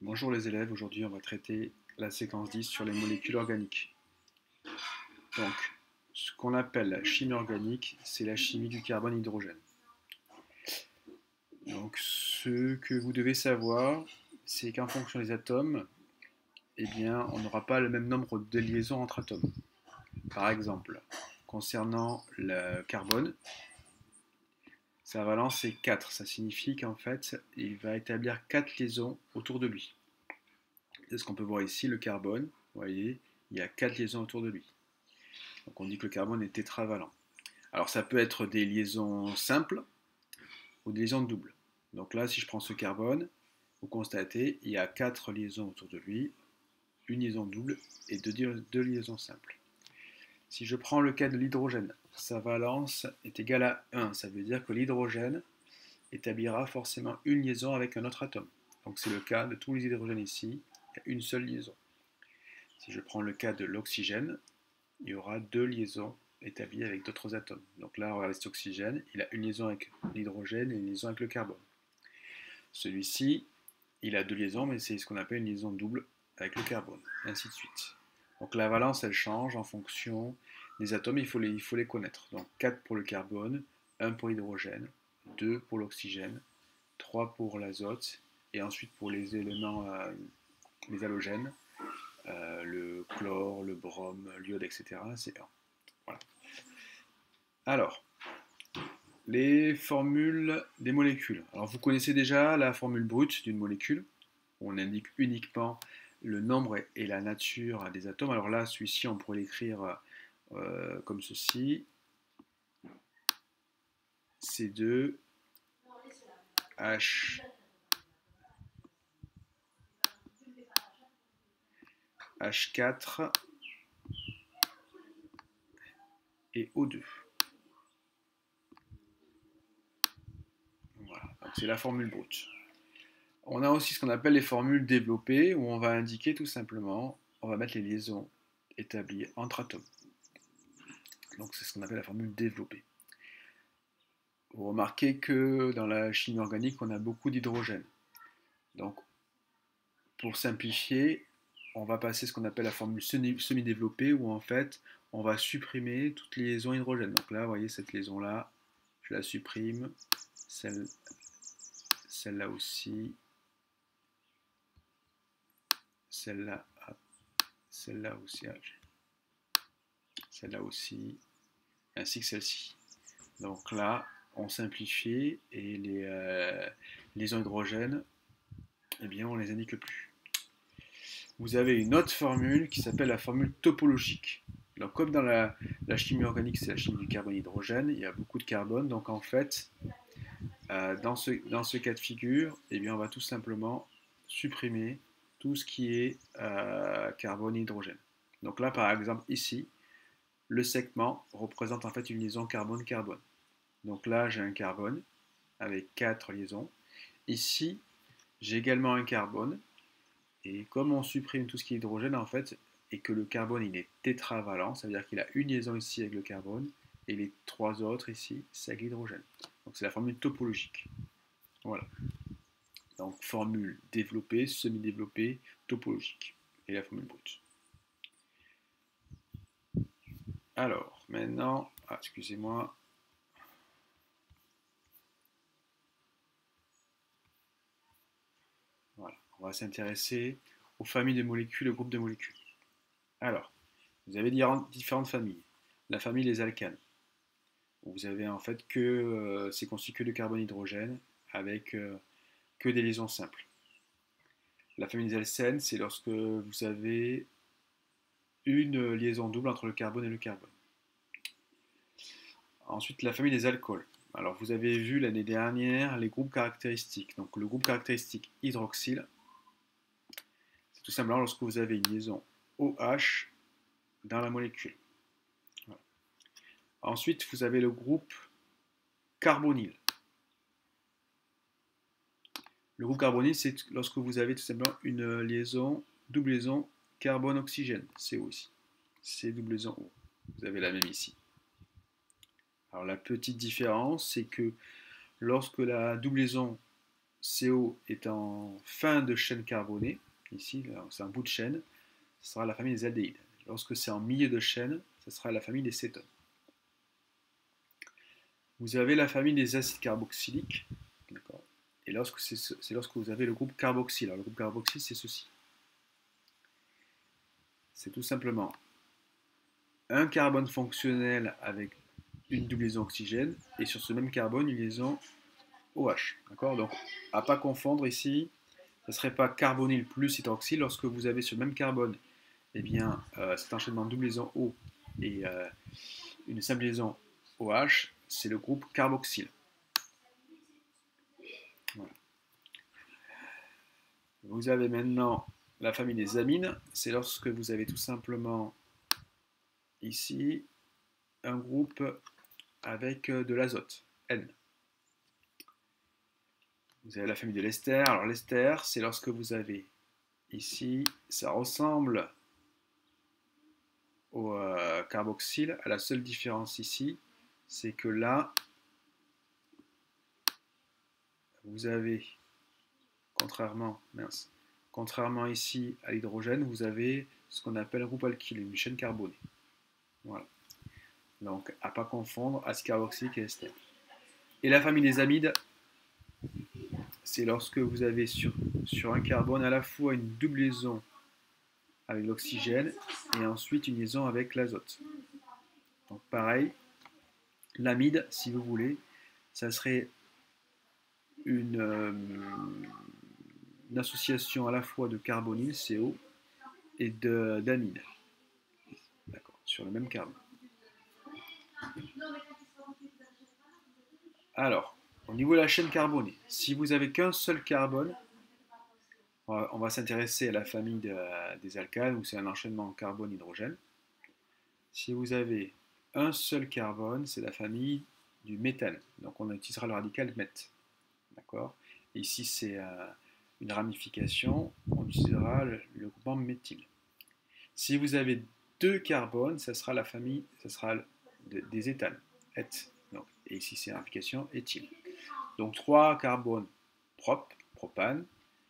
Bonjour les élèves, aujourd'hui on va traiter la séquence 10 sur les molécules organiques. Donc, ce qu'on appelle la chimie organique, c'est la chimie du carbone-hydrogène. Donc, ce que vous devez savoir, c'est qu'en fonction des atomes, eh bien, on n'aura pas le même nombre de liaisons entre atomes. Par exemple, concernant le carbone, sa valence est 4. Ça signifie qu'en fait, il va établir 4 liaisons autour de lui. C'est ce qu'on peut voir ici, le carbone, vous voyez, il y a 4 liaisons autour de lui. Donc on dit que le carbone est tétravalent. Alors ça peut être des liaisons simples ou des liaisons doubles. Donc là, si je prends ce carbone, vous constatez, il y a 4 liaisons autour de lui, une liaison double et deux liaisons simples. Si je prends le cas de l'hydrogène, sa valence est égale à 1. Ça veut dire que l'hydrogène établira forcément une liaison avec un autre atome. Donc c'est le cas de tous les hydrogènes ici, il y a une seule liaison. Si je prends le cas de l'oxygène, il y aura deux liaisons établies avec d'autres atomes. Donc là, regardez cet oxygène, il a une liaison avec l'hydrogène et une liaison avec le carbone. Celui-ci, il a deux liaisons, mais c'est ce qu'on appelle une liaison double avec le carbone, et ainsi de suite. Donc la valence, elle change en fonction des atomes, il faut les connaître. Donc 4 pour le carbone, 1 pour l'hydrogène, 2 pour l'oxygène, 3 pour l'azote, et ensuite pour les éléments, les halogènes, le chlore, le brome, l'iode, etc., c'est 1. Voilà. Alors, les formules des molécules. Alors, vous connaissez déjà la formule brute d'une molécule, où on indique uniquement le nombre et la nature des atomes. Alors là, celui-ci, on pourrait l'écrire comme ceci. C2, H, H4 et O2. Voilà, donc c'est la formule brute. On a aussi ce qu'on appelle les formules développées, où on va indiquer tout simplement, on va mettre les liaisons établies entre atomes. Donc c'est ce qu'on appelle la formule développée. Vous remarquez que dans la chimie organique, on a beaucoup d'hydrogène. Donc pour simplifier, on va passer ce qu'on appelle la formule semi-développée, où en fait, on va supprimer toutes les liaisons hydrogènes. Donc là, vous voyez cette liaison-là, je la supprime, celle-là aussi, celle-là aussi, celle-là aussi, ainsi que celle-ci. Donc là, on simplifie et les liaisons hydrogènes, eh bien, on les indique plus. Vous avez une autre formule qui s'appelle la formule topologique. Donc, comme dans la chimie organique, c'est la chimie du carbone-hydrogène, il y a beaucoup de carbone. Donc, en fait, dans ce cas de figure, eh bien, on va tout simplement supprimer tout ce qui est carbone et hydrogène. Donc là, par exemple, ici, le segment représente en fait une liaison carbone-carbone. Donc là, j'ai un carbone avec 4 liaisons. Ici, j'ai également un carbone. Et comme on supprime tout ce qui est hydrogène, en fait, et que le carbone il est tétravalent, ça veut dire qu'il a une liaison ici avec le carbone, et les 3 autres ici, c'est avec l'hydrogène. Donc c'est la formule topologique. Voilà. Donc formule développée, semi-développée, topologique. Et la formule brute. Alors, maintenant, excusez-moi. Voilà, on va s'intéresser aux familles de molécules, aux groupes de molécules. Alors, vous avez différentes familles. La famille des alcanes. Vous avez en fait que c'est constitué que de carbone-hydrogène avec que des liaisons simples. La famille des alcènes, c'est lorsque vous avez une liaison double entre le carbone et le carbone. Ensuite, la famille des alcools. Alors, vous avez vu l'année dernière les groupes caractéristiques. Donc, le groupe caractéristique hydroxyle, c'est tout simplement lorsque vous avez une liaison OH dans la molécule. Voilà. Ensuite, vous avez le groupe carbonyle. Le groupe carbonyle, c'est lorsque vous avez tout simplement une liaison, double liaison carbone-oxygène, CO ici. C double liaison O. Vous avez la même ici. Alors la petite différence, c'est que lorsque la double liaison CO est en fin de chaîne carbonée, ici c'est un bout de chaîne, ce sera la famille des aldéhydes. Lorsque c'est en milieu de chaîne, ce sera la famille des cétones. Vous avez la famille des acides carboxyliques, d'accord. Et c'est lorsque vous avez le groupe carboxyle. Alors le groupe carboxyle, c'est ceci. C'est tout simplement un carbone fonctionnel avec une double liaison oxygène, et sur ce même carbone, une liaison OH. D'accord. Donc, à ne pas confondre ici, ce ne serait pas carbonyle plus hydroxyle. Lorsque vous avez sur le même carbone, eh bien, cet enchaînement de double liaison O et une simple liaison OH, c'est le groupe carboxyle. Voilà. Vous avez maintenant la famille des amines. C'est lorsque vous avez tout simplement ici un groupe avec de l'azote, N. Vous avez la famille de l'ester. Alors l'ester, c'est lorsque vous avez ici, ça ressemble au carboxyle. La seule différence ici, c'est que là, vous avez, contrairement ici à l'hydrogène, vous avez ce qu'on appelle un groupe alkyle, une chaîne carbonée. Voilà. Donc, à ne pas confondre acide carboxylique et ester. Et la famille des amides, c'est lorsque vous avez sur un carbone à la fois une double liaison avec l'oxygène et ensuite une liaison avec l'azote. Donc pareil, l'amide, si vous voulez, ça serait une association à la fois de carbonyle, CO, et d'amide. D'accord, sur le même carbone. Alors, au niveau de la chaîne carbonée, si vous avez qu'un seul carbone, on va s'intéresser à la famille des alcanes où c'est un enchaînement carbone-hydrogène. Si vous avez un seul carbone, c'est la famille du méthane. Donc on utilisera le radical meth. D'accord. Ici c'est une ramification, on utilisera le groupement méthyle. Si vous avez deux carbones, ça sera la famille, ça sera des éthanes. Donc, et ici c'est une ramification éthyle. Donc 3 carbones propane,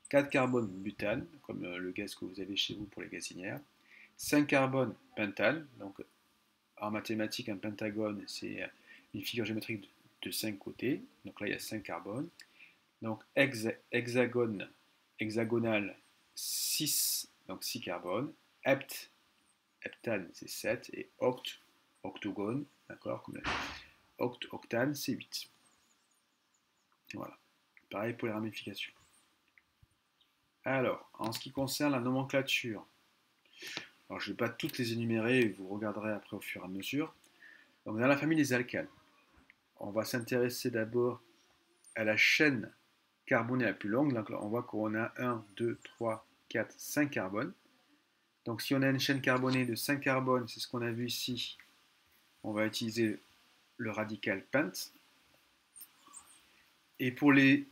4 carbones butane, comme le gaz que vous avez chez vous pour les gazinières, 5 carbones pentane, donc en mathématiques un pentagone c'est une figure géométrique de 5 côtés, donc là il y a 5 carbones, donc hexagonal 6, donc 6 carbones, heptane c'est 7, et octogone, d'accord, comme octane c'est 8. Voilà, pareil pour les ramifications. Alors, en ce qui concerne la nomenclature, alors je ne vais pas toutes les énumérer, vous regarderez après au fur et à mesure. Donc dans la famille des alcanes, on va s'intéresser d'abord à la chaîne carbonée la plus longue. Donc là, on voit qu'on a 1, 2, 3, 4, 5 carbones. Donc si on a une chaîne carbonée de 5 carbones, c'est ce qu'on a vu ici, on va utiliser le radical pent. Et pour les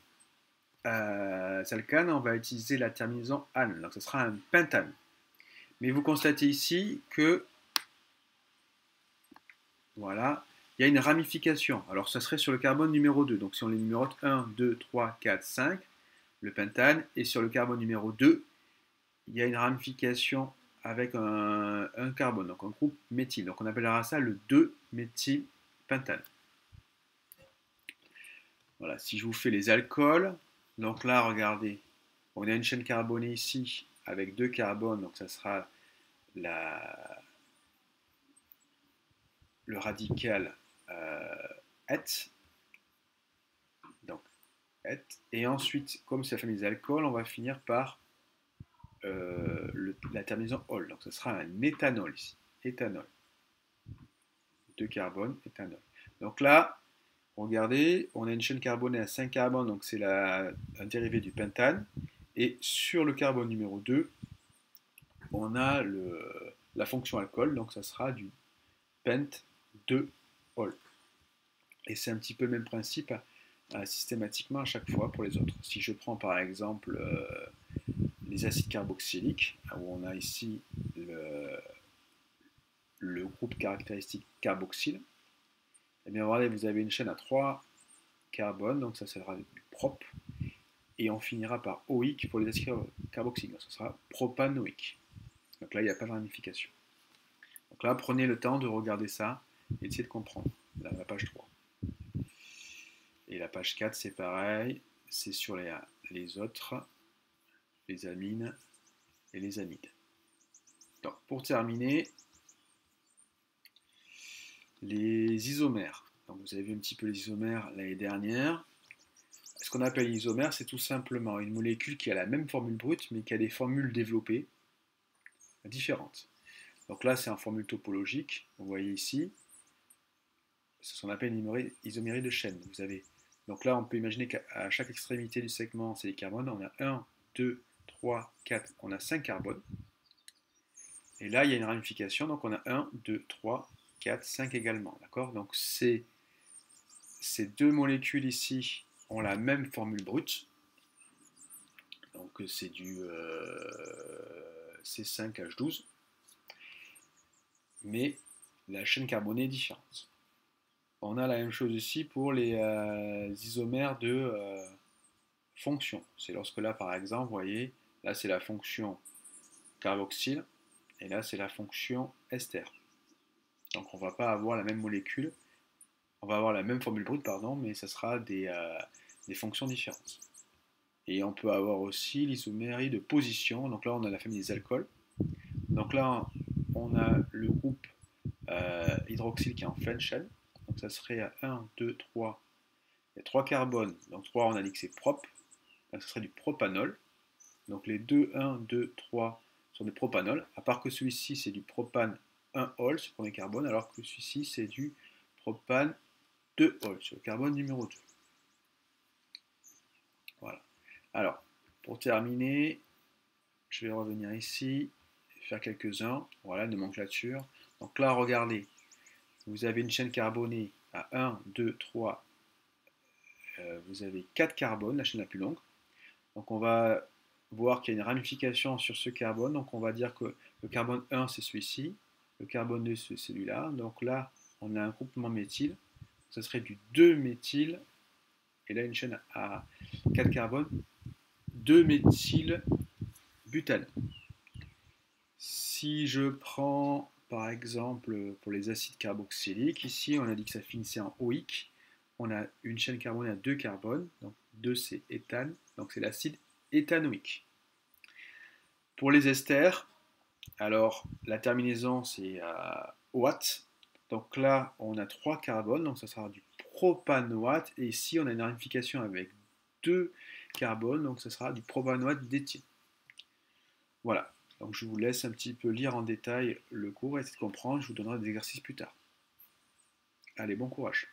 alcanes, on va utiliser la terminaison -ane, donc ce sera un pentane. Mais vous constatez ici que, voilà, il y a une ramification. Alors ça serait sur le carbone numéro 2. Donc si on les numérote 1, 2, 3, 4, 5, le pentane, et sur le carbone numéro 2, il y a une ramification avec un carbone, donc un groupe méthyle. Donc on appellera ça le 2-méthylpentane. Voilà, si je vous fais les alcools, donc là, regardez, on a une chaîne carbonée ici avec 2 carbones, donc ça sera le radical et, donc et, et ensuite, comme c'est la famille des alcools, on va finir par la terminaison ol, donc ce sera un éthanol ici, éthanol, 2 carbones, éthanol. Donc là, regardez, on a une chaîne carbonée à 5 carbones, donc c'est un dérivé du pentane. Et sur le carbone numéro 2, on a la fonction alcool, donc ça sera du pent 2-ol. Et c'est un petit peu le même principe systématiquement à chaque fois pour les autres. Si je prends par exemple les acides carboxyliques, où on a ici le groupe caractéristique carboxyle, et bien regardez, vous avez une chaîne à 3 carbones, donc ça sera du prop, et on finira par oïque pour les acides carboxyliques. Donc, ce sera propanoïque. Donc là, il n'y a pas de ramification. Donc là, prenez le temps de regarder ça et d'essayer de comprendre. Là, la page 3. Et la page 4, c'est pareil. C'est sur les autres, les amines et les amides. Donc, pour terminer, les isomères. Donc, vous avez vu un petit peu les isomères l'année dernière. Ce qu'on appelle isomère, c'est tout simplement une molécule qui a la même formule brute, mais qui a des formules développées différentes. Donc là, c'est en formule topologique. Vous voyez ici, c'est ce qu'on appelle une isomérie de chaîne. Vous avez, donc là, on peut imaginer qu'à chaque extrémité du segment, c'est les carbones. On a 1, 2, 3, 4, on a 5 carbones. Et là, il y a une ramification, donc on a 1, 2, 3, 4, 5 également. D'accord? Donc ces deux molécules ici ont la même formule brute. Donc c'est du C5H12. Mais la chaîne carbonée est différente. On a la même chose ici pour les isomères de fonction. C'est lorsque là, par exemple, vous voyez, là c'est la fonction carboxyle, et là c'est la fonction ester. Donc on ne va pas avoir la même molécule, on va avoir la même formule brute, pardon, mais ça sera des fonctions différentes. Et on peut avoir aussi l'isomérie de position, donc là on a la famille des alcools. Donc là on a le groupe hydroxyle qui est en fin de chaîne, donc ça serait à 1, 2, 3, il y a 3 carbones, donc 3 on a dit que c'est propre, donc ça serait du propanol. Donc les 2, 1, 2, 3 sont des propanol, à part que celui-ci c'est du propane 1-ol sur le premier carbone, alors que celui-ci c'est du propane 2-ol sur le carbone numéro 2. Voilà. Alors, pour terminer, je vais revenir ici, faire quelques-uns, voilà, de nomenclature. Donc là, regardez, vous avez une chaîne carbonée à 1, 2, 3, vous avez 4 carbones, la chaîne la plus longue. Donc on va voir qu'il y a une ramification sur ce carbone, donc on va dire que le carbone 1 c'est celui-ci, le carbone 2 c'est celui-là, donc là on a un groupement méthyle, ça serait du 2-méthyle, et là une chaîne à 4 carbones, 2-méthylbutane. Si je prends par exemple pour les acides carboxyliques, ici on a dit que ça finissait en oïque, on a une chaîne carbonée à 2 carbones, donc 2 c'est éthane, donc c'est l'acide éthanoïque. Pour les esters, alors la terminaison c'est OAT, donc là on a 3 carbones, donc ça sera du propanoate, et ici on a une ramification avec 2 carbones, donc ça sera du propanoate d'éthyle. Voilà, donc je vous laisse un petit peu lire en détail le cours et essayer de comprendre, je vous donnerai des exercices plus tard. Allez, bon courage.